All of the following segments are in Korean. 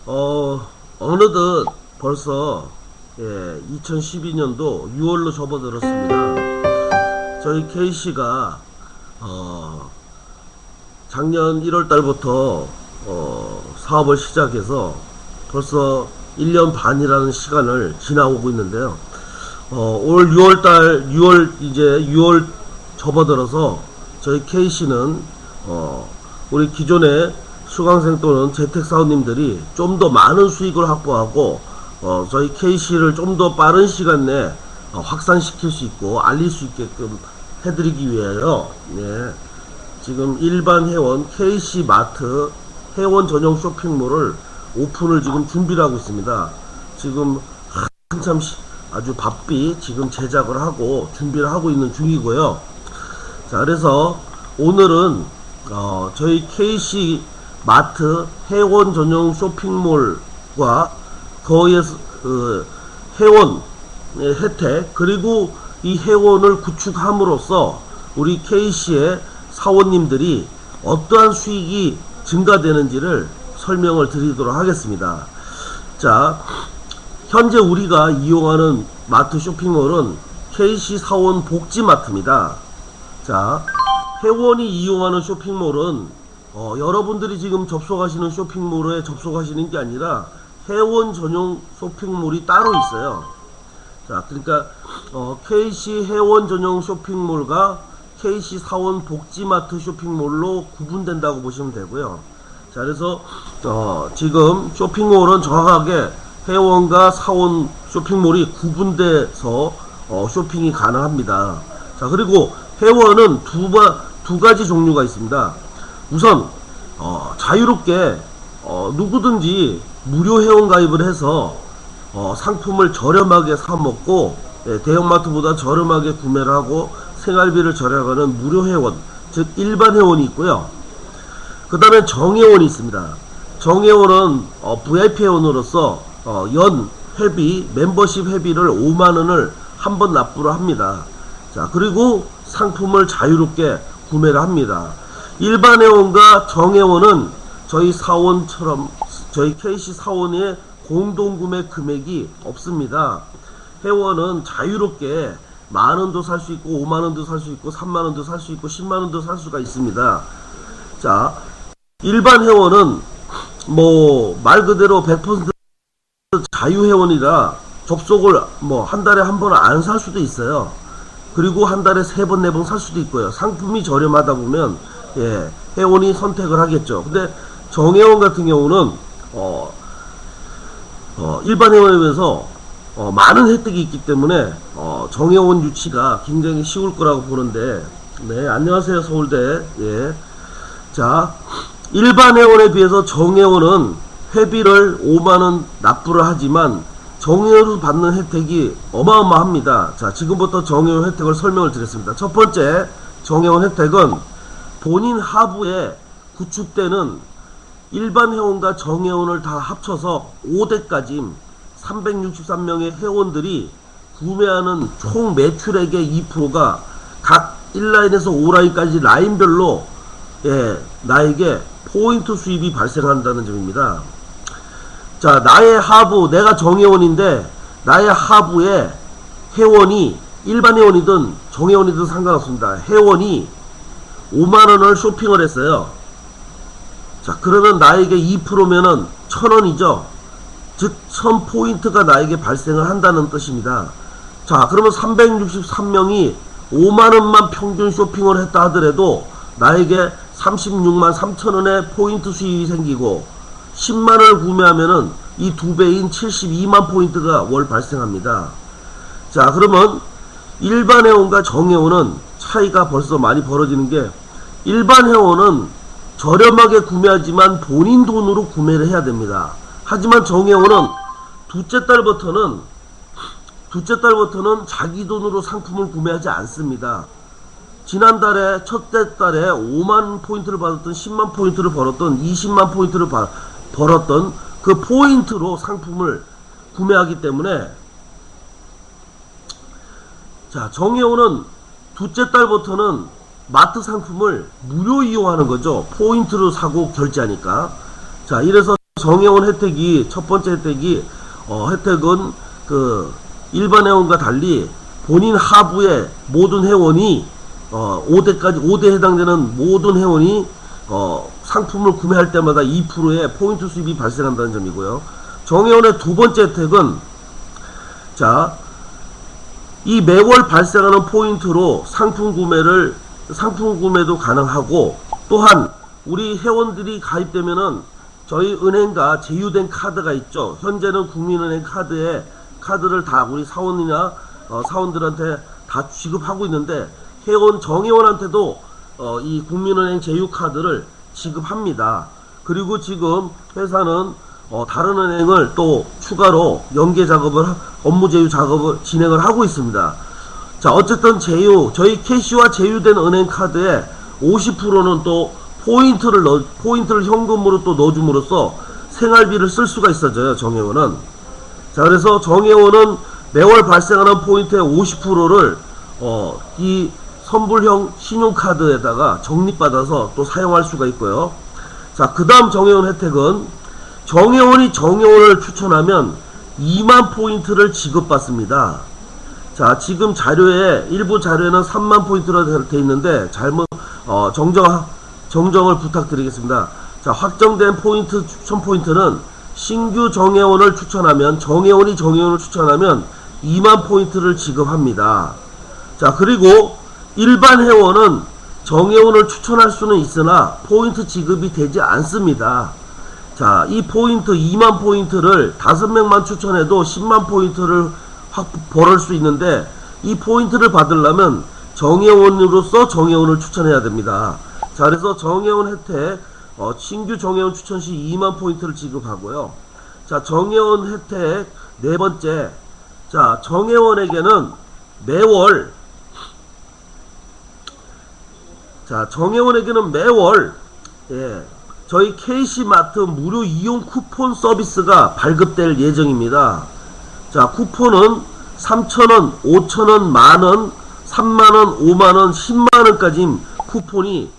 어느덧 벌써 2012년도 6월로 접어들었습니다. 저희 K씨가 작년 1월달부터 사업을 시작해서 벌써 1년 반이라는 시간을 지나오고 있는데요. 올 6월 접어들어서 저희 K씨는 우리 기존의 수강생 또는 재택사원님들이 좀 더 많은 수익을 확보하고 저희 K씨를 좀 더 빠른 시간 내에 확산시킬 수 있고 알릴 수 있게끔 해드리기 위하여 지금 일반 회원 K씨 마트 회원 전용 쇼핑몰을 오픈을 지금 준비를 하고 있습니다. 지금 한참 아주 바삐 지금 제작을 하고 준비를 하고 있는 중이고요. 자, 그래서 오늘은 저희 K씨 마트 회원 전용 쇼핑몰과 거기에 회원의 혜택, 그리고 이 회원을 구축함으로써 우리 K씨의 사원님들이 어떠한 수익이 증가되는지를 설명을 드리도록 하겠습니다. 자, 현재 우리가 이용하는 마트 쇼핑몰은 K씨 사원 복지마트입니다. 자, 회원이 이용하는 쇼핑몰은 여러분들이 지금 접속하시는 쇼핑몰에 접속하시는 게 아니라 회원 전용 쇼핑몰이 따로 있어요. 자, 그러니까 K씨 회원 전용 쇼핑몰과 K씨 사원 복지마트 쇼핑몰로 구분된다고 보시면 되고요. 자, 그래서 지금 쇼핑몰은 정확하게 회원과 사원 쇼핑몰이 구분돼서 쇼핑이 가능합니다. 자, 그리고 회원은 두 가지 종류가 있습니다. 우선 자유롭게 누구든지 무료 회원 가입을 해서 상품을 저렴하게 사 먹고 대형마트보다 저렴하게 구매를 하고 생활비를 절약하는 무료 회원, 즉 일반 회원이 있고요. 그 다음에 정회원이 있습니다. 정회원은 VIP 회원으로서 연 회비, 멤버십 회비를 5만원을 한 번 납부를 합니다. 자, 그리고 상품을 자유롭게 구매를 합니다. 일반 회원과 정회원은 저희 사원처럼 저희 K씨 사원의 공동구매 금액이 없습니다. 회원은 자유롭게 만원도 살 수 있고 5만원도 살 수 있고 3만원도 살 수 있고 10만원도 살 수가 있습니다. 자, 일반 회원은 말 그대로 100% 자유회원이라 접속을 한 달에 한 번 안 살 수도 있어요. 그리고 한 달에 3번 4번 살 수도 있고요. 상품이 저렴하다 보면 회원이 선택을 하겠죠. 근데 정회원 같은 경우는 일반 회원에 비해서 많은 혜택이 있기 때문에 정회원 유치가 굉장히 쉬울 거라고 보는데, 안녕하세요 서울대. 자, 일반 회원에 비해서 정회원은 회비를 5만원 납부를 하지만 정회원으로 받는 혜택이 어마어마합니다. 자, 지금부터 정회원 혜택을 설명을 드렸습니다. 첫 번째 정회원 혜택은 본인 하부에 구축되는 일반 회원과 정회원을 다 합쳐서 5대까지 363명의 회원들이 구매하는 총 매출액의 2%가 각 1라인에서 5라인까지 라인별로 나에게 포인트 수입이 발생한다는 점입니다. 자, 나의 하부, 내가 정회원인데 나의 하부에 회원이 일반 회원이든 정회원이든 상관없습니다. 회원이 5만원을 쇼핑을 했어요. 자, 그러면 나에게 2%면은 1000원이죠. 즉 1000포인트가 나에게 발생을 한다는 뜻입니다. 자, 그러면 363명이 5만원만 평균 쇼핑을 했다 하더라도 나에게 36만 3천원의 포인트 수익이 생기고 10만원을 구매하면은 이 2배인 72만 포인트가 월 발생합니다. 자, 그러면 일반 회원과 정회원은 차이가 벌써 많이 벌어지는 게, 일반 회원은 저렴하게 구매하지만 본인 돈으로 구매를 해야 됩니다. 하지만 정회원은 둘째 달부터는 자기 돈으로 상품을 구매하지 않습니다. 지난달에 첫째 달에 5만 포인트를 받았던 10만 포인트를 벌었던 20만 포인트를 벌었던 그 포인트로 상품을 구매하기 때문에, 자, 정회원은 둘째 달부터는 마트 상품을 무료 이용하는 거죠. 포인트로 사고 결제하니까. 자, 이래서 정회원 혜택이, 첫 번째 혜택이, 혜택은 그 일반 회원과 달리 본인 하부의 모든 회원이 5대에 해당되는 모든 회원이 상품을 구매할 때마다 2%의 포인트 수입이 발생한다는 점이고요. 정회원의 두 번째 혜택은, 자, 이 매월 발생하는 포인트로 상품 구매도 가능하고, 또한 우리 회원들이 가입되면은 저희 은행과 제휴된 카드가 있죠. 현재는 국민은행 카드를 다 우리 사원이나 사원들한테 다 지급하고 있는데, 정회원한테도 이 국민은행 제휴 카드를 지급합니다. 그리고 지금 회사는 다른 은행을 또 추가로 업무 제휴 작업을 진행을 하고 있습니다. 자, 어쨌든 저희 캐시와 제휴된 은행 카드에 50%는 또 포인트를 현금으로 또 넣어줌으로써 생활비를 쓸 수가 있어져요, 정회원은. 자, 그래서 정회원은 매월 발생하는 포인트의 50%를 이 선불형 신용카드에다가 적립받아서 또 사용할 수가 있고요. 자, 그 다음 정회원 혜택은, 정회원이 정회원을 추천하면 2만 포인트를 지급받습니다. 자, 지금 일부 자료에는 3만 포인트로 되어 있는데, 정정을 부탁드리겠습니다. 자, 확정된 포인트, 추천 포인트는 신규 정회원을 추천하면, 정회원이 정회원을 추천하면 2만 포인트를 지급합니다. 자, 그리고 일반 회원은 정회원을 추천할 수는 있으나 포인트 지급이 되지 않습니다. 자, 이 포인트 2만 포인트를 5명만 추천해도 10만 포인트를 확 벌을 수 있는데, 이 포인트를 받으려면 정회원으로서 정회원을 추천해야 됩니다. 자, 그래서 정회원 혜택, 신규 정회원 추천 시 2만 포인트를 지급하고요. 자, 정회원 혜택 네 번째. 자, 정회원에게는 매월 저희 KC마트 무료 이용 쿠폰 서비스가 발급될 예정입니다. 자, 쿠폰은 3,000원, 5,000원, 만원, 3만원, 5만원, 10만원까지 쿠폰이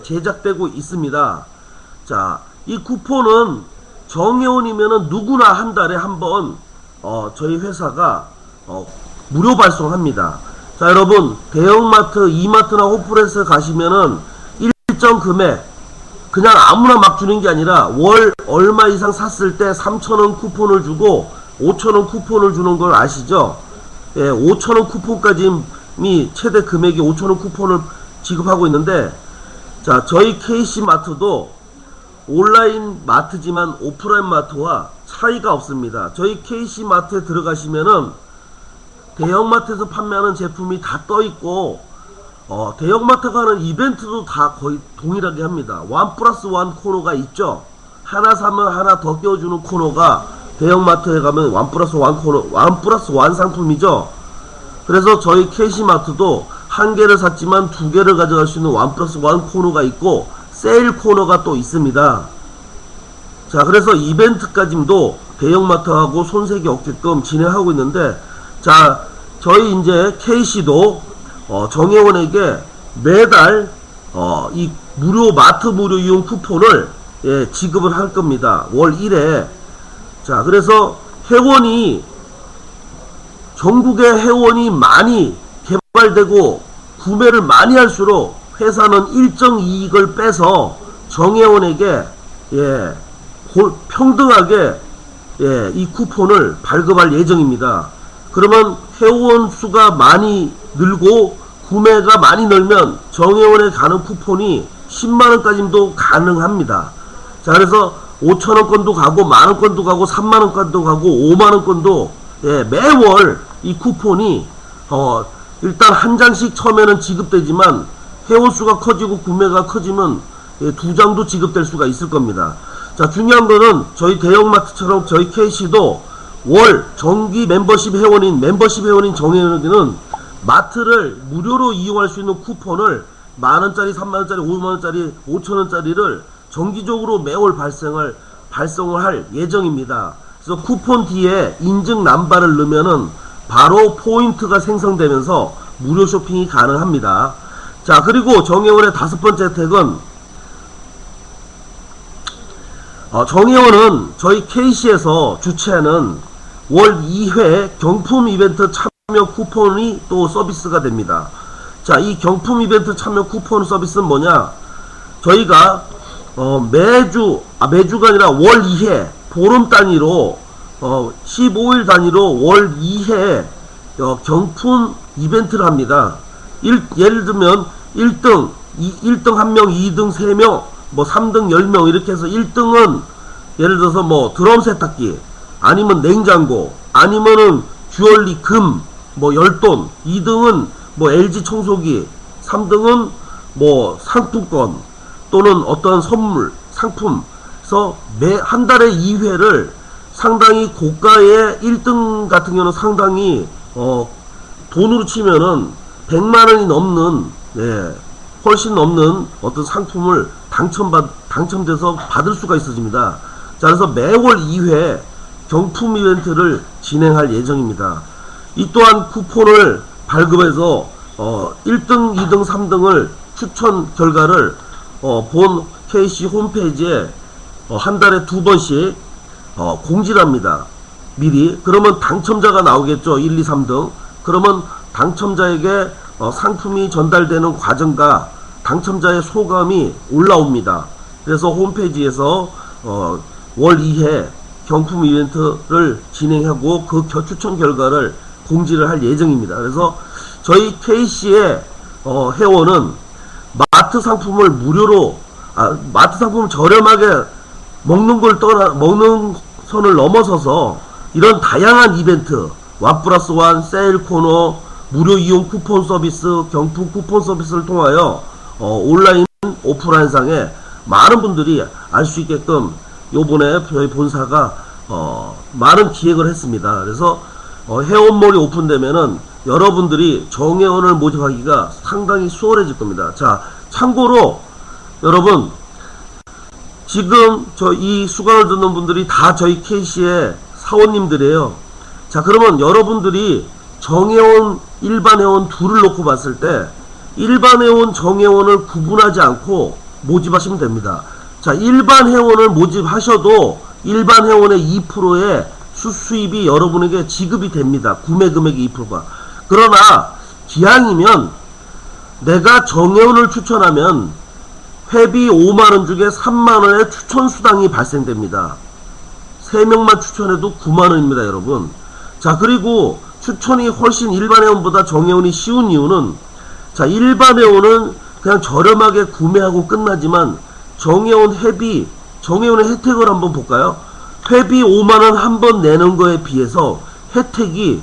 제작되고 있습니다. 자, 이 쿠폰은 정회원이면은 누구나 한 달에 한번 저희 회사가 무료 발송합니다. 자, 여러분, 대형마트, 이마트나 호프레스 가시면은 일정 금액 그냥 아무나 막 주는 게 아니라 월 얼마 이상 샀을 때 3,000원 쿠폰을 주고 5,000원 쿠폰을 주는 걸 아시죠? 예, 5,000원 쿠폰까지 최대 금액이 5,000원 쿠폰을 지급하고 있는데, 자, 저희 KC마트도 온라인 마트지만 오프라인 마트와 차이가 없습니다. 저희 KC마트에 들어가시면은 대형마트에서 판매하는 제품이 다 떠있고, 대형마트가 하는 이벤트도 다 거의 동일하게 합니다. 1+1 코너가 있죠. 하나 사면 하나 더 껴주는 코너가 대형마트에 가면 1+1 코너, 1+1 상품이죠. 그래서 저희 KC마트도 한 개를 샀지만 두 개를 가져갈 수 있는 1+1 코너가 있고, 세일 코너가 또 있습니다. 자, 그래서 이벤트까지도 대형마트하고 손색이 없게끔 진행하고 있는데, 자, 저희 이제 KC도 정회원에게 매달 이 마트 무료 이용 쿠폰을 지급을 할 겁니다. 월 1회. 자, 그래서 전국의 회원이 많이 개발되고 구매를 많이 할수록 회사는 일정 이익을 빼서 정회원에게 평등하게 이 쿠폰을 발급할 예정입니다. 그러면 회원 수가 많이 늘고 구매가 많이 늘면 정회원에 가는 쿠폰이 10만원까지도 가능합니다. 자, 그래서 5,000원권도 가고 만원권도 가고 3만원권도 가고 5만원권도 매월 이 쿠폰이 일단 한 장씩 처음에는 지급되지만 회원수가 커지고 구매가 커지면 2장도 지급될 수가 있을 겁니다. 자, 중요한 거는 저희 대형마트처럼 저희 KC도 월 정기 멤버십 회원인 정회원에게는 마트를 무료로 이용할 수 있는 쿠폰을 만원짜리, 3만원짜리, 5만원짜리, 5천원짜리를 정기적으로 매월 발송을 할 예정입니다. 그래서 쿠폰 뒤에 인증 남바를 넣으면은 바로 포인트가 생성되면서 무료 쇼핑이 가능합니다. 자, 그리고 정회원의 다섯 번째 혜택은 정혜원은 저희 KC에서 주최하는 월 2회 경품 이벤트 참여 쿠폰이 또 서비스가 됩니다. 자, 이 경품 이벤트 참여 쿠폰 서비스는 뭐냐? 저희가 매주가 아니라 월 2회 보름 단위로 15일 단위로 월 2회 경품 이벤트를 합니다. 예를 들면 1등 1명, 2등 3명, 뭐 3등 10명 이렇게 해서 1등은 예를 들어서 뭐 드럼 세탁기, 아니면 냉장고, 아니면은 주얼리 금 뭐 10돈, 2등은 뭐 LG 청소기, 3등은 뭐 상품권 또는 어떤 선물, 상품. 그래서 한 달에 2회를 상당히 고가의 1등 같은 경우는 상당히 돈으로 치면은 100만원이 넘는, 훨씬 넘는 어떤 상품을 당첨돼서 받을 수가 있어집니다. 자, 그래서 매월 2회 경품 이벤트를 진행할 예정입니다. 이 또한 쿠폰을 발급해서 1등, 2등, 3등을 추천 결과를 본 KC 홈페이지에 한 달에 2번씩 공지를 합니다. 미리. 그러면 당첨자가 나오겠죠. 1, 2, 3등. 그러면 당첨자에게 상품이 전달되는 과정과 당첨자의 소감이 올라옵니다. 그래서 홈페이지에서 월 2회 경품 이벤트를 진행하고 그 추천 결과를 공지를 할 예정입니다. 그래서 저희 KC의 회원은 마트 상품을 무료로, 마트 상품을 저렴하게 먹는 선을 넘어서서 이런 다양한 이벤트, 원+1 세일 코너, 무료 이용 쿠폰 서비스, 경품 쿠폰 서비스를 통하여 온라인, 오프라인상에 많은 분들이 알 수 있게끔 요번에 저희 본사가 많은 기획을 했습니다. 그래서 회원몰이 오픈되면은 여러분들이 정회원을 모집하기가 상당히 수월해질 겁니다. 자, 참고로 여러분, 지금 이 수강을 듣는 분들이 다 저희 KC의 사원님들이에요. 자, 그러면 여러분들이 정회원, 일반 회원 둘을 놓고 봤을 때 일반 회원, 정회원을 구분하지 않고 모집하시면 됩니다. 자, 일반 회원을 모집하셔도 일반 회원의 2%의 수수입이 여러분에게 지급이 됩니다. 구매 금액의 2%가. 그러나 기왕이면 내가 정회원을 추천하면 회비 5만원 중에 3만원의 추천수당이 발생됩니다. 3명만 추천해도 9만원입니다, 여러분. 자, 그리고 추천이 훨씬 일반 회원보다 정회원이 쉬운 이유는, 자, 일반 회원은 그냥 저렴하게 구매하고 끝나지만 정회원 회비, 정회원의 혜택을 한번 볼까요? 회비 5만원 한 번 내는 거에 비해서 혜택이,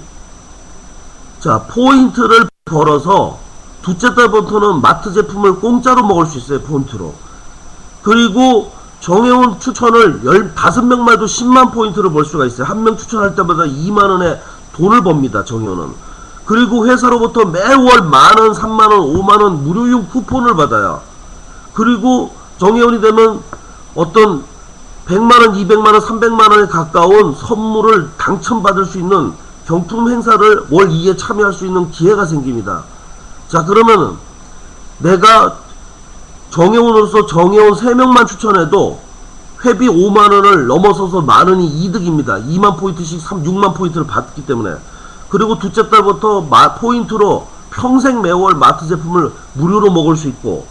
자, 포인트를 벌어서 둘째 달부터는 마트 제품을 공짜로 먹을 수 있어요, 포인트로. 그리고 정회원 추천을 15명만 해도 10만 포인트를 벌 수가 있어요. 한 명 추천할 때마다 2만원의 돈을 법니다, 정회원은. 그리고 회사로부터 매월 만원, 3만원, 5만원 무료이용 쿠폰을 받아요. 그리고 정회원이 되면 어떤 100만원, 200만원, 300만원에 가까운 선물을 당첨받을 수 있는 경품 행사를 월 2에 참여할 수 있는 기회가 생깁니다. 자, 그러면은 내가 정회원으로서 정회원 3명만 추천해도 회비 5만원을 넘어서서 만원이 이득입니다. 2만 포인트씩 6만 포인트를 받기 때문에. 그리고 둘째 달부터 포인트로 평생 매월 마트 제품을 무료로 먹을 수 있고,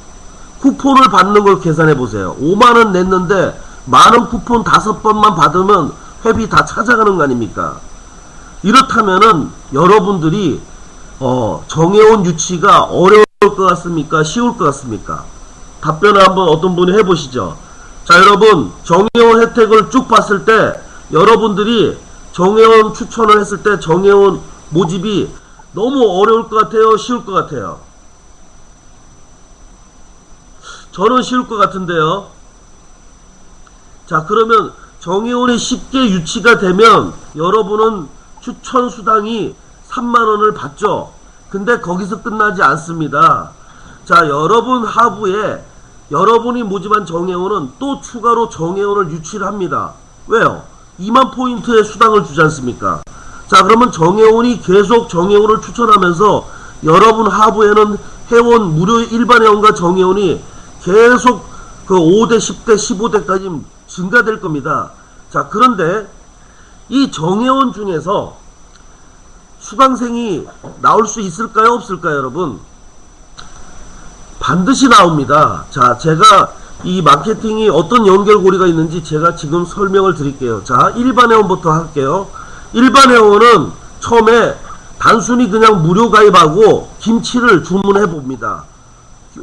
쿠폰을 받는 걸 계산해 보세요. 5만원 냈는데 만원 쿠폰 5번만 받으면 회비 다 찾아가는 거 아닙니까? 이렇다면은 여러분들이 정회원 유치가 어려울 것 같습니까? 쉬울 것 같습니까? 답변을 한번 어떤 분이 해보시죠. 자, 여러분, 정회원 혜택을 쭉 봤을 때 여러분들이 정회원 추천을 했을 때 정회원 모집이 너무 어려울 것 같아요? 쉬울 것 같아요? 저는 쉬울 것 같은데요. 자, 그러면 정회원이 쉽게 유치가 되면 여러분은 추천 수당이 3만원을 받죠. 근데 거기서 끝나지 않습니다. 자, 여러분 하부에 여러분이 모집한 정회원은 또 추가로 정회원을 유치를 합니다. 왜요? 2만 포인트의 수당을 주지 않습니까? 자, 그러면 정회원이 계속 정회원을 추천하면서 여러분 하부에는 회원, 무료 일반 회원과 정회원이 계속 그 5대, 10대, 15대까지 증가될 겁니다. 자, 그런데 이 정회원 중에서 수강생이 나올 수 있을까요? 없을까요? 여러분, 반드시 나옵니다. 자, 제가 이 마케팅이 어떤 연결고리가 있는지 제가 지금 설명을 드릴게요. 자, 일반 회원부터 할게요. 일반 회원은 처음에 단순히 그냥 무료 가입하고 김치를 주문해 봅니다.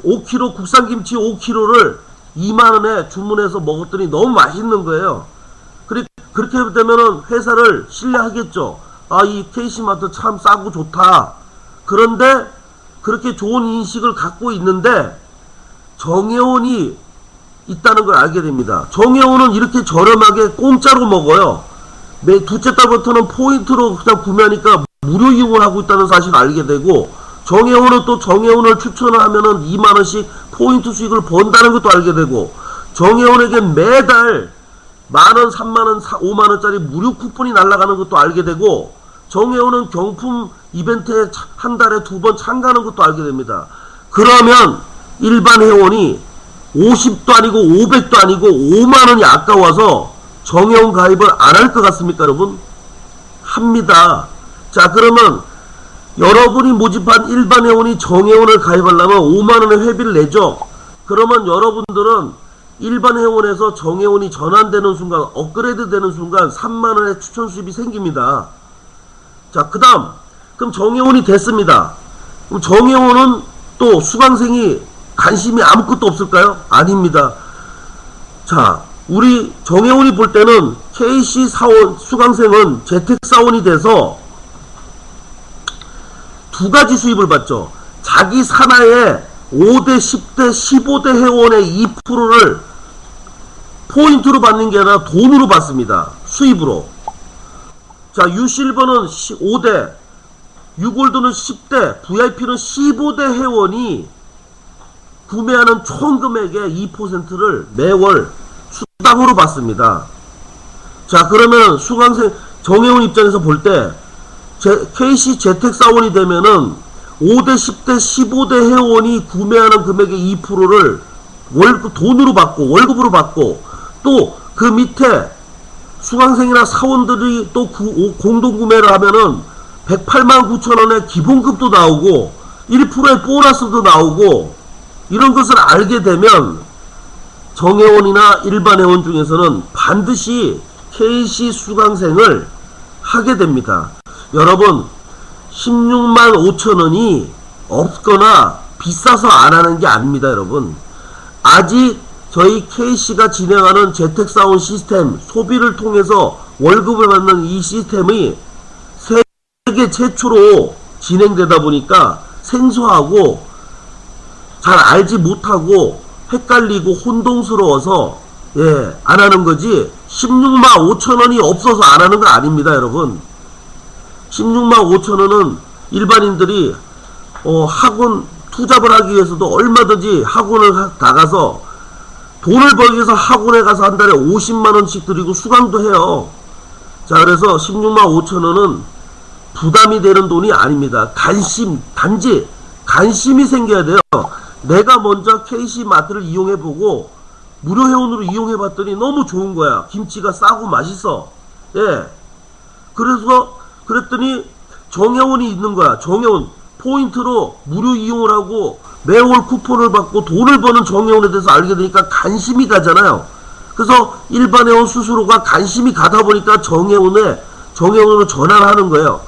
5kg, 국산김치 5kg를 2만원에 주문해서 먹었더니 너무 맛있는 거예요. 그렇게 되면은 회사를 신뢰하겠죠. 아, 이 KC마트 참 싸고 좋다. 그런데 그렇게 좋은 인식을 갖고 있는데 정회원이 있다는 걸 알게 됩니다. 정회원은 이렇게 저렴하게 공짜로 먹어요. 둘째 달부터는 포인트로 그냥 구매하니까 무료 이용을 하고 있다는 사실을 알게 되고, 정회원은 또 정회원을 추천을 하면은 2만원씩 포인트 수익을 번다는 것도 알게 되고, 정회원에게 매달 만원, 3만원, 5만원짜리 무료 쿠폰이 날아가는 것도 알게 되고, 정회원은 경품 이벤트에 한 달에 2번 참가하는 것도 알게 됩니다. 그러면 일반 회원이 50도 아니고 500도 아니고 5만원이 아까워서 정회원 가입을 안 할 것 같습니까, 여러분? 합니다. 자, 그러면 여러분이 모집한 일반 회원이 정회원을 가입하려면 5만원의 회비를 내죠. 그러면 여러분들은 일반 회원에서 정회원이 전환되는 순간, 업그레이드 되는 순간 3만원의 추천 수입이 생깁니다. 자, 그 다음, 그럼 정회원이 됐습니다. 그럼 정회원은 또 수강생이 관심이 아무것도 없을까요? 아닙니다. 자, 우리 정회원이 볼 때는 KC 사원, 수강생은 재택사원이 돼서 두 가지 수입을 받죠. 자기 산하에 5대, 10대, 15대 회원의 2%를 포인트로 받는 게 아니라 돈으로 받습니다. 수입으로. 자, U실버는 5대, U골드는 10대, VIP는 15대 회원이 구매하는 총 금액의 2%를 매월 수당으로 받습니다. 자, 그러면 수강생, 정회원 입장에서 볼 때 KC 재택사원이 되면은 5대, 10대, 15대 회원이 구매하는 금액의 2%를 돈으로 받고, 월급으로 받고, 또 그 밑에 수강생이나 사원들이 또 공동구매를 하면은 108만 9천원의 기본급도 나오고 1%의 보너스도 나오고, 이런 것을 알게 되면 정회원이나 일반 회원 중에서는 반드시 KC 수강생을 하게 됩니다. 여러분, 16만 5천원이 없거나 비싸서 안 하는 게 아닙니다. 여러분, 아직 저희 KC가 진행하는 재택사원 시스템, 소비를 통해서 월급을 받는 이 시스템이 세계 최초로 진행되다 보니까 생소하고 잘 알지 못하고 헷갈리고 혼동스러워서 안 하는 거지, 16만 5천원이 없어서 안 하는 거 아닙니다. 여러분, 16만 5천원은 일반인들이 학원 투잡을 하기 위해서도 얼마든지 학원을 나가서 돈을 벌기 위해서 학원에 가서 한 달에 50만원씩 드리고 수강도 해요. 자, 그래서 16만 5천원은 부담이 되는 돈이 아닙니다. 단지 관심이 생겨야 돼요. 내가 먼저 KC 마트를 이용해보고 무료 회원으로 이용해봤더니 너무 좋은 거야. 김치가 싸고 맛있어. 그랬더니 정회원이 있는 거야. 정회원 포인트로 무료 이용을 하고 매월 쿠폰을 받고 돈을 버는 정회원에 대해서 알게 되니까 관심이 가잖아요. 그래서 일반 회원 스스로가 관심이 가다 보니까 정회원으로 전환을 하는 거예요.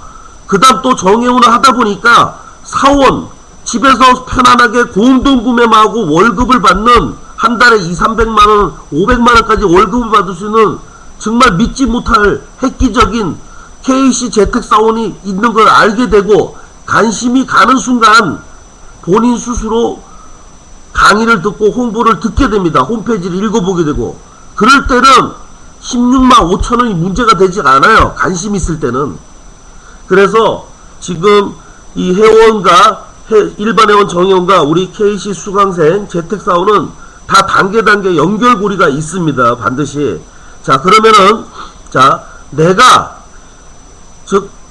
그 다음 또 정회원을 하다 보니까 사원, 집에서 편안하게 공동 구매만 하고 월급을 받는, 한 달에 200~300만원, 500만원까지 월급을 받을 수 있는 정말 믿지 못할 획기적인 KC 재택사원이 있는 걸 알게 되고, 관심이 가는 순간 본인 스스로 강의를 듣고 홍보를 듣게 됩니다. 홈페이지를 읽어보게 되고. 그럴 때는 16만 5천원이 문제가 되지 않아요. 관심 있을 때는. 그래서 지금 이 회원과 일반 회원, 정회원과 우리 KC 수강생 재택사원은 다 단계 연결고리가 있습니다. 반드시. 자, 그러면은, 자,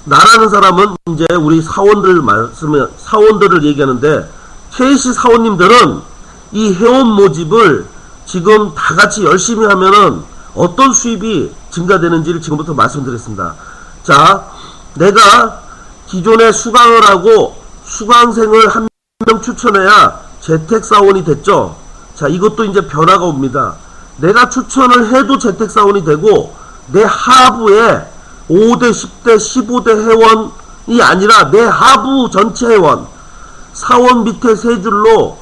나라는 사람은 이제 우리 사원들을 얘기하는데, KC 사원님들은 이 회원 모집을 지금 다 같이 열심히 하면은 어떤 수입이 증가되는지를 지금부터 말씀드리겠습니다. 자, 내가 기존에 수강을 하고 수강생을 한 명 추천해야 재택사원이 됐죠. 자, 이것도 이제 변화가 옵니다. 내가 추천을 해도 재택사원이 되고, 내 하부에 5대, 10대, 15대 회원이 아니라 내 하부 전체 회원, 사원 밑에 세 줄로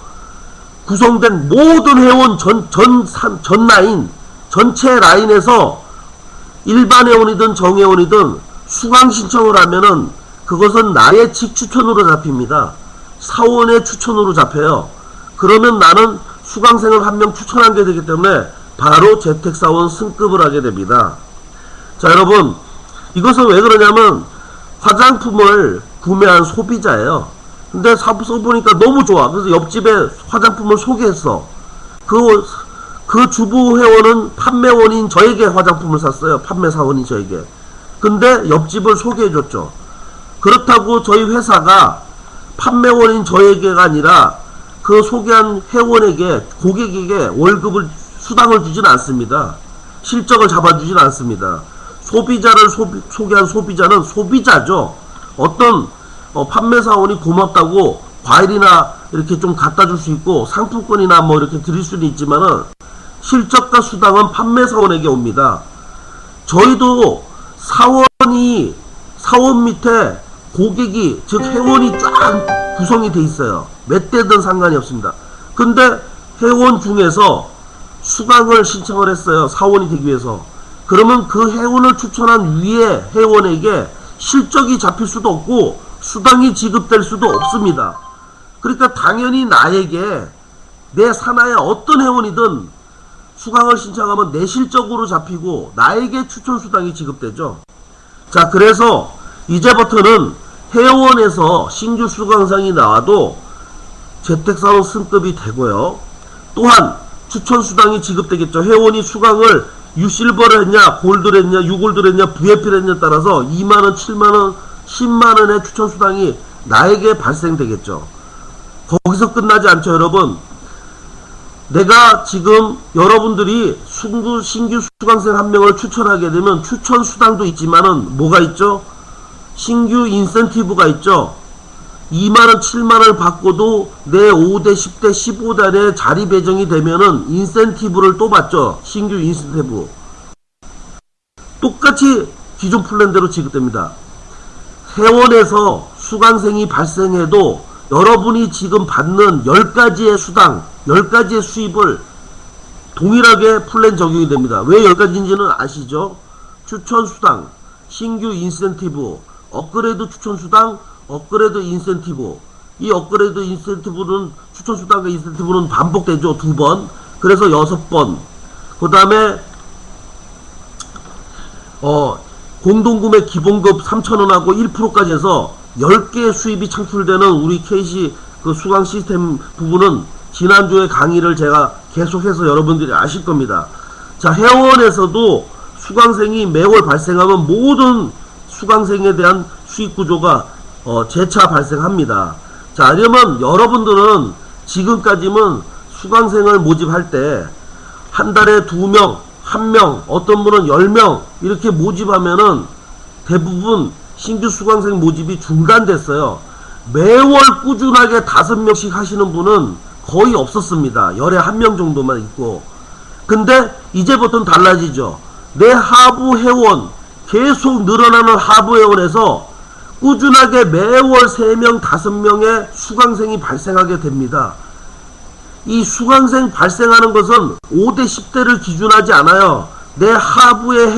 구성된 모든 회원 전 라인, 전체 라인에서 일반 회원이든 정회원이든 수강 신청을 하면은 그것은 나의 직 추천으로 잡힙니다. 사원의 추천으로 잡혀요. 그러면 나는 수강생을 한 명 추천한 게 되기 때문에 바로 재택사원 승급을 하게 됩니다. 자, 여러분, 이것은 왜 그러냐면 화장품을 구매한 소비자예요. 근데 써보니까 너무 좋아. 그래서 옆집에 화장품을 소개했어. 그 주부 회원은 판매원인 저에게 화장품을 샀어요. 판매사원인 저에게. 근데 옆집을 소개해줬죠. 그렇다고 저희 회사가 판매원인 저에게가 아니라 그 소개한 회원에게, 고객에게 월급을, 수당을 주진 않습니다. 실적을 잡아주진 않습니다. 소비자를 소개한 소비자는 소비자죠. 어떤 판매사원이 고맙다고 과일이나 이렇게 좀 갖다 줄 수 있고 상품권이나 뭐 이렇게 드릴 수는 있지만은 실적과 수당은 판매사원에게 옵니다. 저희도 사원 밑에 고객이, 즉 회원이 쫙 구성이 돼 있어요. 몇 대든 상관이 없습니다. 근데 회원 중에서 수강을 신청을 했어요. 사원이 되기 위해서. 그러면 그 회원을 추천한 위에 회원에게 실적이 잡힐 수도 없고 수당이 지급될 수도 없습니다. 그러니까 당연히 나에게, 내 산하의 어떤 회원이든 수강을 신청하면 내 실적으로 잡히고 나에게 추천 수당이 지급되죠. 자, 그래서 이제부터는 회원에서 신규 수강생이 나와도 재택사원 승급이 되고요. 또한 추천 수당이 지급되겠죠. 회원이 수강을 유실버를 했냐, 골드를 했냐, 유골드를 했냐, VIP를 했냐에 따라서 2만원, 7만원, 10만원의 추천 수당이 나에게 발생되겠죠. 거기서 끝나지 않죠, 여러분. 내가 지금 여러분들이 신규 수강생 한 명을 추천하게 되면 추천 수당도 있지만은 뭐가 있죠? 신규 인센티브가 있죠. 2만원, 7만원을 받고도 내 5대, 10대, 15단에 자리 배정이 되면은 인센티브를 또 받죠. 신규 인센티브. 똑같이 기존 플랜대로 지급됩니다. 회원에서 수강생이 발생해도 여러분이 지금 받는 10가지의 수당, 10가지의 수입을 동일하게 플랜 적용이 됩니다. 왜 10가지인지는 아시죠? 추천 수당, 신규 인센티브, 업그레이드 추천 수당, 업그레이드 인센티브. 이 업그레이드 인센티브는, 추천 수당과 인센티브는 반복되죠. 2번. 그래서 6번. 그 다음에 공동구매 기본급 3,000원하고 1%까지 해서 10개의 수입이 창출되는 우리 KC 그 수강 시스템 부분은 지난주에 강의를 제가 계속해서 여러분들이 아실 겁니다. 자, 회원에서도 수강생이 매월 발생하면 모든 수강생에 대한 수익 구조가 재차 발생합니다. 자, 그러면 여러분들은 지금까지는 수강생을 모집할 때 한 달에 2명, 1명, 어떤 분은 10명 이렇게 모집하면은 대부분 신규 수강생 모집이 중단됐어요. 매월 꾸준하게 5명씩 하시는 분은 거의 없었습니다. 열에 1명 정도만 있고. 근데 이제부터는 달라지죠. 내 하부 회원, 계속 늘어나는 하부 회원에서 꾸준하게 매월 3명, 5명의 수강생이 발생하게 됩니다. 이 수강생 발생하는 것은 5대, 10대를 기준하지 않아요. 내 하부의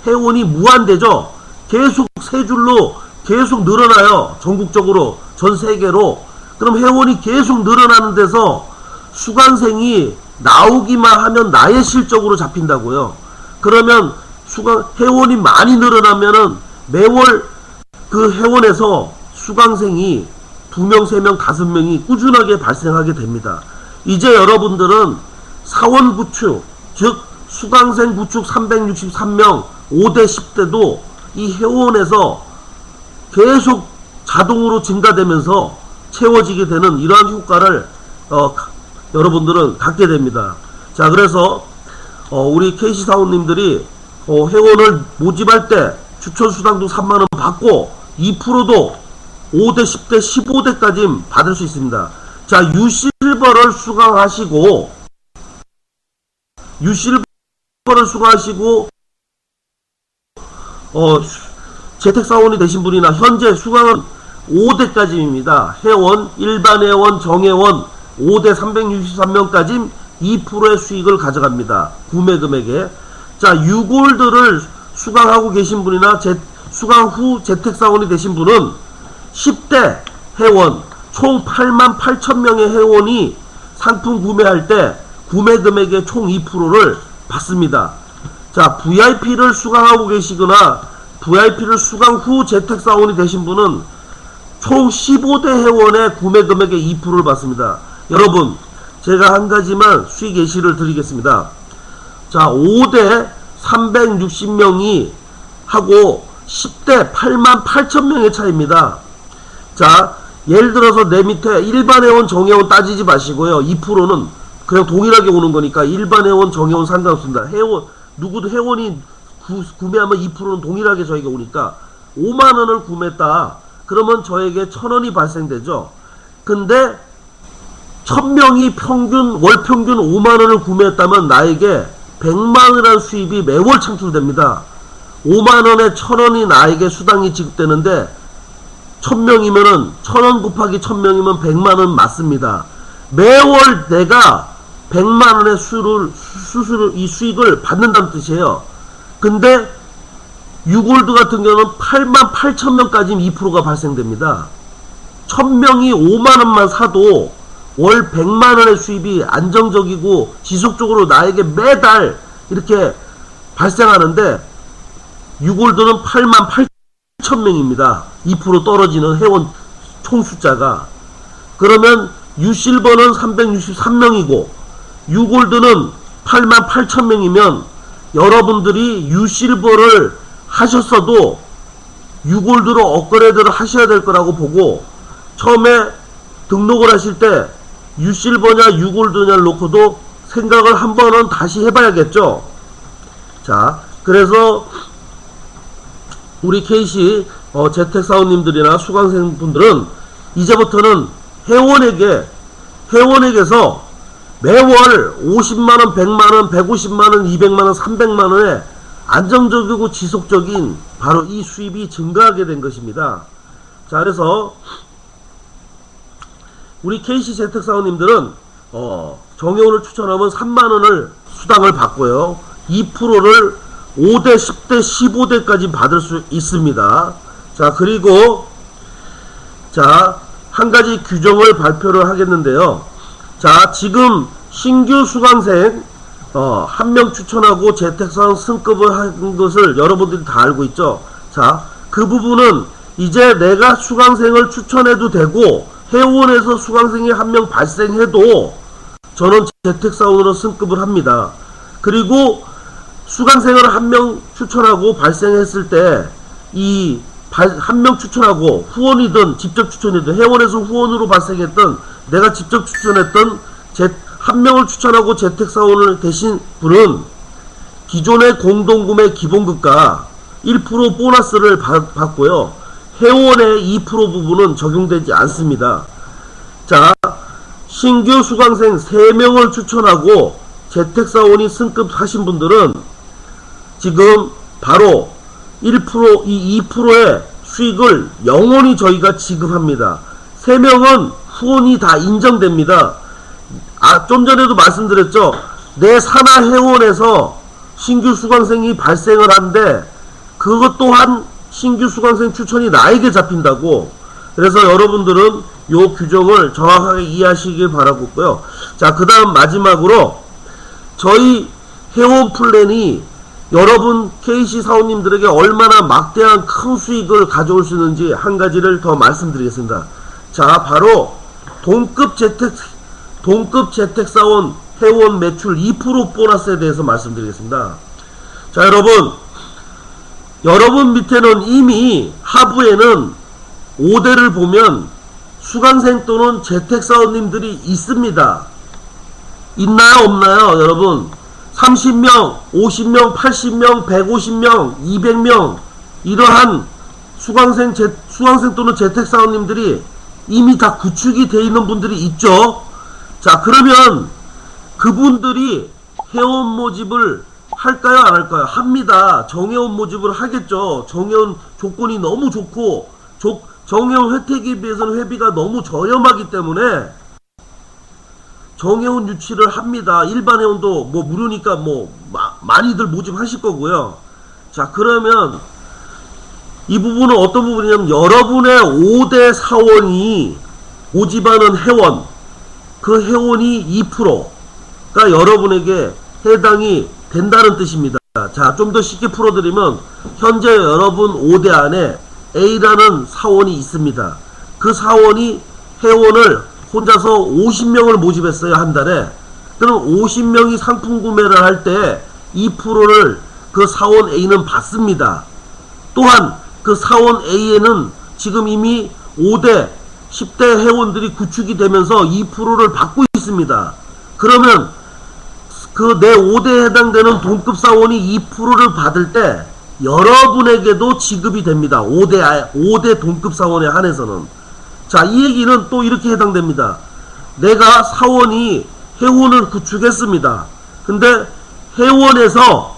회원이 무한대죠. 계속 세 줄로 계속 늘어나요. 전국적으로, 전 세계로. 그럼 회원이 계속 늘어나는 데서 수강생이 나오기만 하면 나의 실적으로 잡힌다고요. 그러면 회원이 많이 늘어나면은 매월 그 회원에서 수강생이 2명, 3명, 5명이 꾸준하게 발생하게 됩니다. 이제 여러분들은 사원 구축, 즉 수강생 구축 363명, 5대 10대도 이 회원에서 계속 자동으로 증가되면서 채워지게 되는 이러한 효과를 여러분들은 갖게 됩니다. 자, 그래서 우리 KC 사원님들이 회원을 모집할 때 추천수당도 3만원 받고 2%도 5대, 10대, 15대까지 받을 수 있습니다. 자, 유실버를 수강하시고 재택사원이 되신 분이나 현재 수강은 5대까지입니다. 회원, 일반 회원, 정회원 5대 363명까지 2%의 수익을 가져갑니다. 구매 금액에. 자, 유골드를 수강하고 계신 분이나 수강 후 재택사원이 되신 분은 10대 회원, 총 88,000명의 회원이 상품 구매할 때 구매 금액의 총 2%를 받습니다. 자, VIP를 수강하고 계시거나 VIP를 수강 후 재택사원이 되신 분은 총 15대 회원의 구매 금액의 2%를 받습니다. 여러분, 제가 한 가지만 수익 예시를 드리겠습니다. 자, 5대 360명이 하고 10대 88,000명의 차이입니다. 자, 예를 들어서 내 밑에 일반 회원, 정회원 따지지 마시고요. 2%는 그냥 동일하게 오는 거니까 일반 회원, 정회원 상관없습니다. 누구도 회원이 구매하면 2%는 동일하게 저에게 오니까 5만원을 구매했다. 그러면 저에게 1,000원이 발생되죠. 근데 1,000명이 월 평균 5만원을 구매했다면 나에게 100만원이라는 수입이 매월 창출됩니다. 5만원에 1,000원이 나에게 수당이 지급되는데 1,000명이면은 1,000원 곱하기 1,000명이면 100만원 맞습니다. 매월 내가 100만원의 이 수익을 받는다는 뜻이에요. 근데 유골드 같은 경우는 88,000명까지 2%가 발생됩니다. 1,000명이 5만원만 사도 월 100만원의 수입이 안정적이고 지속적으로 나에게 매달 이렇게 발생하는데 유골드는 88,000명입니다. 2% 떨어지는 회원 총 숫자가. 그러면 유실버는 363명이고 유골드는 88,000명이면 여러분들이 유실버를 하셨어도 유골드로 업그레이드를 하셔야 될 거라고 보고 처음에 등록을 하실 때 유실버냐 유골드냐를 놓고도 생각을 한 번은 다시 해봐야겠죠. 자, 그래서 우리 KC 재택사원님들이나 수강생분들은 이제부터는 회원에게서 매월 50만원, 100만원, 150만원, 200만원, 300만원의 안정적이고 지속적인 바로 이 수입이 증가하게 된 것입니다. 자, 그래서 우리 KC 재택사원님들은 정회원을 추천하면 3만원을 수당을 받고요. 2%를 5대, 10대, 15대까지 받을 수 있습니다. 자, 그리고 자, 한 가지 규정을 발표를 하겠는데요. 자, 지금 신규 수강생 1명 추천하고 재택사원 승급을 한 것을 여러분들이 다 알고 있죠. 자, 그 부분은 이제 내가 수강생을 추천해도 되고 회원에서 수강생이 1명 발생해도 저는 재택사원으로 승급을 합니다. 그리고 수강생을 1명 추천하고 발생했을 때 이 1명 추천하고 후원이든 직접 추천이든 회원에서 후원으로 발생했던 내가 직접 추천했던 1명을 추천하고 재택사원을 되신 분은 기존의 공동구매 기본급과 1% 보너스를 받고요. 회원의 2% 부분은 적용되지 않습니다. 자, 신규 수강생 3명을 추천하고 재택사원이 승급하신 분들은 지금 바로 1%, 이 2%의 수익을 영원히 저희가 지급합니다. 3명은 후원이 다 인정됩니다. 좀 전에도 말씀드렸죠. 내 산하 회원에서 신규 수강생이 발생을 한데 그것 또한 신규 수강생 추천이 나에게 잡힌다고. 그래서 여러분들은 요 규정을 정확하게 이해하시길 바라고요. 자, 그 다음 마지막으로 저희 회원 플랜이 여러분 KC 사원님들에게 얼마나 막대한 큰 수익을 가져올 수 있는지 한 가지를 더 말씀드리겠습니다. 자, 바로 동급 재택사원 회원 매출 2% 보너스에 대해서 말씀드리겠습니다. 자, 여러분 밑에는 이미 하부에는 5대를 보면 수강생 또는 재택사원님들이 있습니다. 있나요? 없나요? 여러분, 30명, 50명, 80명, 150명, 200명 이러한 수강생 또는 재택사원님들이 이미 다 구축이 돼 있는 분들이 있죠. 자, 그러면 그분들이 회원 모집을 할까요, 안 할까요? 합니다. 정회원 모집을 하겠죠. 정회원 조건이 너무 좋고 정회원 혜택에 비해서는 회비가 너무 저렴하기 때문에 정회원 유치를 합니다. 일반 회원도 뭐 무료니까 뭐 많이들 모집하실 거고요. 자, 그러면 이 부분은 어떤 부분이냐면 여러분의 5대 사원이 모집하는 회원, 그 회원이 2%가 여러분에게 해당이 된다는 뜻입니다. 자, 좀 더 쉽게 풀어드리면 현재 여러분 5대 안에 A라는 사원이 있습니다. 그 사원이 회원을 혼자서 50명을 모집했어요. 한 달에. 그럼 50명이 상품 구매를 할 때 2%를 그 사원 A는 받습니다. 또한 그 사원 A에는 지금 이미 5대, 10대 회원들이 구축이 되면서 2%를 받고 있습니다. 그러면 그 내 5대에 해당되는 동급 사원이 2%를 받을 때 여러분에게도 지급이 됩니다. 5대 동급 사원에 한해서는. 자, 이 얘기는 또 이렇게 해당됩니다. 내가 사원이 회원을 구축했습니다. 근데 회원에서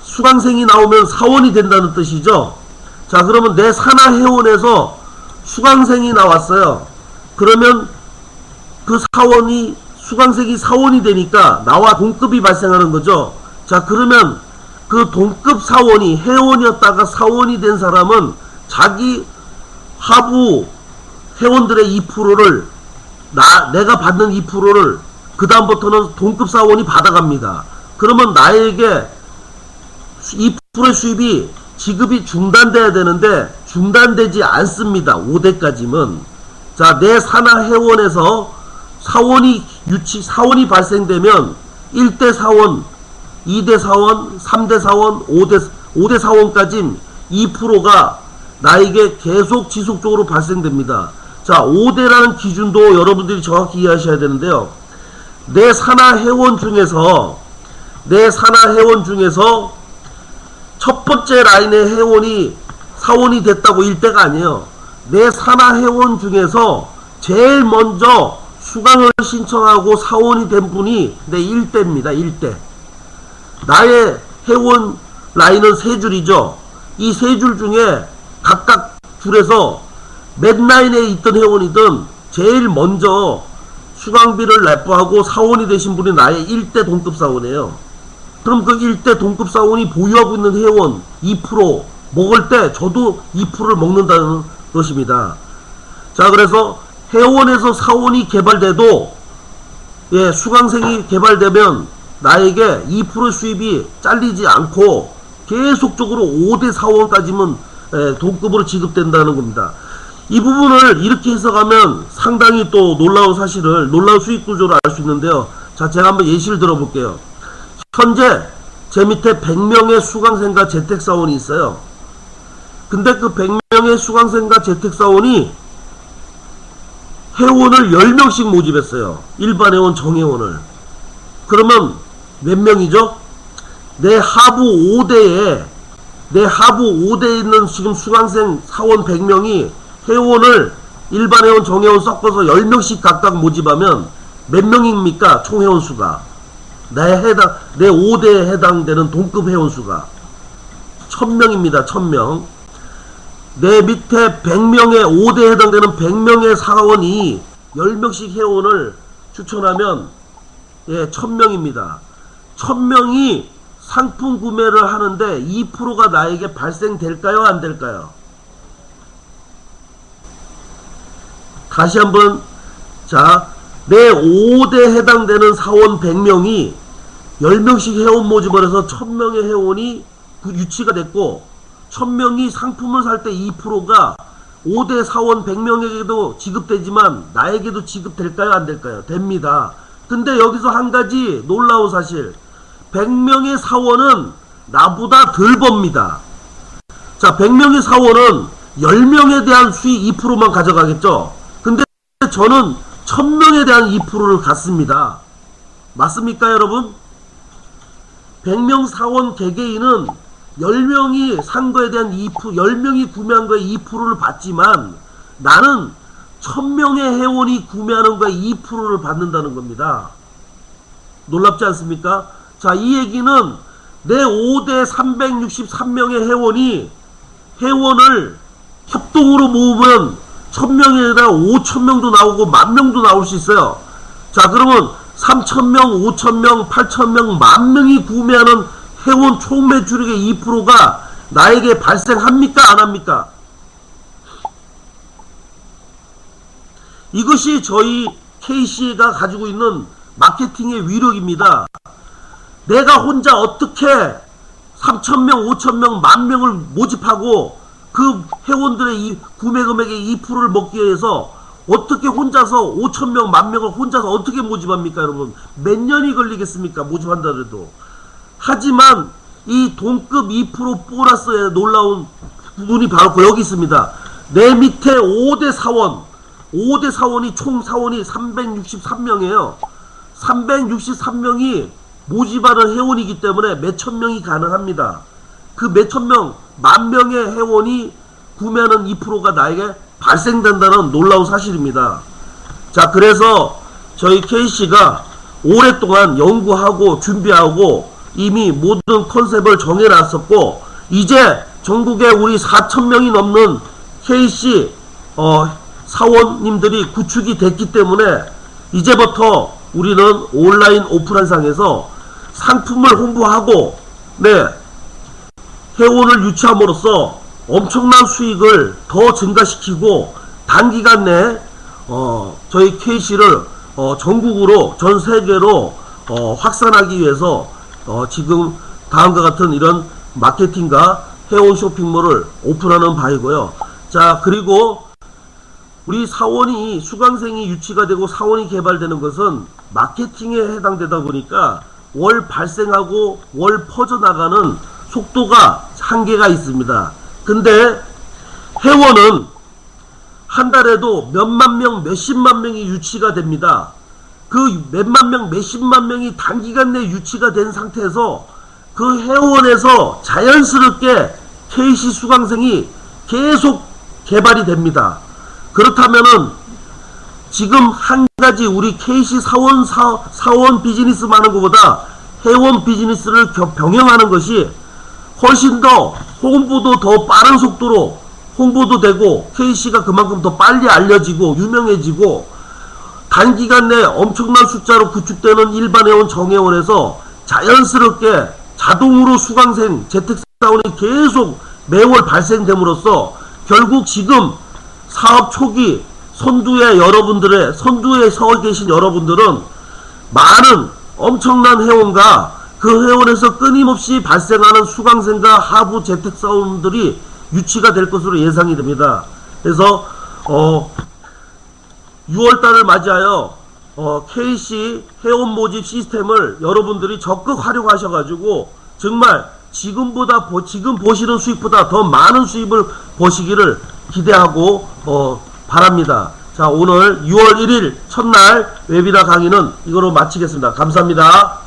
수강생이 나오면 사원이 된다는 뜻이죠. 자, 그러면 내 산하 회원에서 수강생이 나왔어요. 그러면 그 수강생이 사원이 되니까 나와 동급이 발생하는 거죠. 자, 그러면 그 동급 사원이 회원이었다가 사원이 된 사람은 자기 하부 회원들의 2%를 내가 받는 2%를 그 다음부터는 동급 사원이 받아갑니다. 그러면 나에게 2%의 수입이 지급이 중단돼야 되는데 중단되지 않습니다. 5대까지는. 자, 내 산하 회원에서 사원이 발생되면 1대 사원, 2대 사원, 3대 사원, 5대 사원까지 2%가 나에게 계속 지속적으로 발생됩니다. 자, 5대라는 기준도 여러분들이 정확히 이해하셔야 되는데요. 내 산하 회원 중에서 첫 번째 라인의 회원이 사원이 됐다고 1대가 아니에요. 내 산하 회원 중에서 제일 먼저 수강을 신청하고 사원이 된 분이 내 1대입니다. 1대. 나의 회원 라인은 3줄이죠. 이 3줄 중에 각각 줄에서 몇 라인에 있던 회원이든 제일 먼저 수강비를 납부하고 사원이 되신 분이 나의 1대 동급 사원이에요. 그럼 그 1대 동급 사원이 보유하고 있는 회원 2% 먹을 때 저도 2%를 먹는다는 것입니다. 자, 그래서 회원에서 사원이 개발돼도 수강생이 개발되면 나에게 2% 수입이 잘리지 않고 계속적으로 5대 사원까지는 동급으로 지급된다는 겁니다. 이 부분을 이렇게 해석하면 상당히 또 놀라운 수익 구조를 알 수 있는데요. 자, 제가 한번 예시를 들어볼게요. 현재 제 밑에 100명의 수강생과 재택사원이 있어요. 근데 그 100명의 수강생과 재택사원이 회원을 10명씩 모집했어요. 일반 회원, 정회원을. 그러면 몇 명이죠? 내 하부 5대에 있는 지금 수강생 사원 100명이 회원을 일반 회원, 정회원 섞어서 10명씩 각각 모집하면 몇 명입니까? 총 회원 수가. 내 5대에 해당되는 동급 회원 수가 1000명입니다. 1000명. 내 밑에 100명의 5대에 해당되는 100명의 사원이 10명씩 회원을 추천하면 1000명입니다. 1000명이 상품 구매를 하는데 2%가 나에게 발생될까요? 안 될까요? 다시 한번. 자, 내 5대에 해당되는 사원 100명이 10명씩 회원 모집을 해서 1000명의 회원이 유치가 됐고 1000명이 상품을 살 때 2%가 5대 사원 100명에게도 지급되지만 나에게도 지급될까요? 안 될까요? 됩니다. 근데 여기서 한 가지 놀라운 사실. 100명의 사원은 나보다 덜 법니다. 자, 100명의 사원은 10명에 대한 수익 2%만 가져가겠죠? 근데 저는 1000명에 대한 2%를 갖습니다. 맞습니까, 여러분? 100명 사원 개개인은 10명이 산 거에 대한 2%, 10명이 구매한 거에 2%를 받지만 나는 1000명의 회원이 구매하는 거에 2%를 받는다는 겁니다. 놀랍지 않습니까? 자, 이 얘기는 내 5대 363명의 회원을 협동으로 모으면 1000명이 아니라 5000명도 나오고 10,000명도 나올 수 있어요. 자, 그러면 3000명, 5000명, 8000명, 10,000명이 구매하는 회원 총 매출액의 2%가 나에게 발생합니까? 안 합니까? 이것이 저희 KC가 가지고 있는 마케팅의 위력입니다. 내가 혼자 어떻게 3,000명, 5,000명, 10,000명을 모집하고 그 회원들의 이 구매 금액의 2%를 먹기 위해서 어떻게 혼자서 5,000명, 10,000명을 혼자서 어떻게 모집합니까, 여러분? 몇 년이 걸리겠습니까? 모집한다 그래도. 하지만 이 동급 2% 보너스에 놀라운 부분이 바로 여기 있습니다. 내 밑에 5대 사원이 총 사원이 363명이에요. 363명이 모집하는 회원이기 때문에 몇천 명이 가능합니다. 그 몇천 명, 10,000명의 회원이 구매하는 2%가 나에게 발생된다는 놀라운 사실입니다. 자, 그래서 저희 KC가 오랫동안 연구하고 준비하고 이미 모든 컨셉을 정해놨었고, 이제 전국에 우리 4,000명이 넘는 KC 사원님들이 구축이 됐기 때문에 이제부터 우리는 온라인 오프라인상에서 상품을 홍보하고 회원을 유치함으로써 엄청난 수익을 더 증가시키고 단기간 내에 저희 KC를 전국으로 전 세계로 확산하기 위해서 지금 다음과 같은 이런 마케팅과 회원 쇼핑몰을 오픈하는 바이고요. 자, 그리고 우리 사원이 수강생이 유치가 되고 사원이 개발되는 것은 마케팅에 해당되다 보니까 월 발생하고 월 퍼져나가는 속도가 한계가 있습니다. 근데 회원은 한 달에도 몇만 명, 몇십만 명이 유치가 됩니다. 그 몇만 명, 몇십만 명이 단기간 내에 유치가 된 상태에서 그 회원에서 자연스럽게 KC 수강생이 계속 개발이 됩니다. 그렇다면은 지금 한 가지 우리 KC 사원 비즈니스 많은 것보다 회원 비즈니스를 병행하는 것이 훨씬 더 홍보도 더 빠른 속도로 홍보도 되고 KC가 그만큼 더 빨리 알려지고 유명해지고 단기간 내에 엄청난 숫자로 구축되는 일반 회원 정회원에서 자연스럽게 자동으로 수강생 재택사원이 계속 매월 발생됨으로써 결국 지금 사업 초기 선두에 서 계신 여러분들은 많은 엄청난 회원과 그 회원에서 끊임없이 발생하는 수강생과 하부 재택사원들이 유치가 될 것으로 예상이 됩니다. 그래서 6월달을 맞이하여 KC 회원 모집 시스템을 여러분들이 적극 활용하셔가지고 정말 지금 보시는 수익보다 더 많은 수입을 보시기를 기대하고 바랍니다. 자, 오늘 6월 1일 첫날 웨비나 강의는 이거로 마치겠습니다. 감사합니다.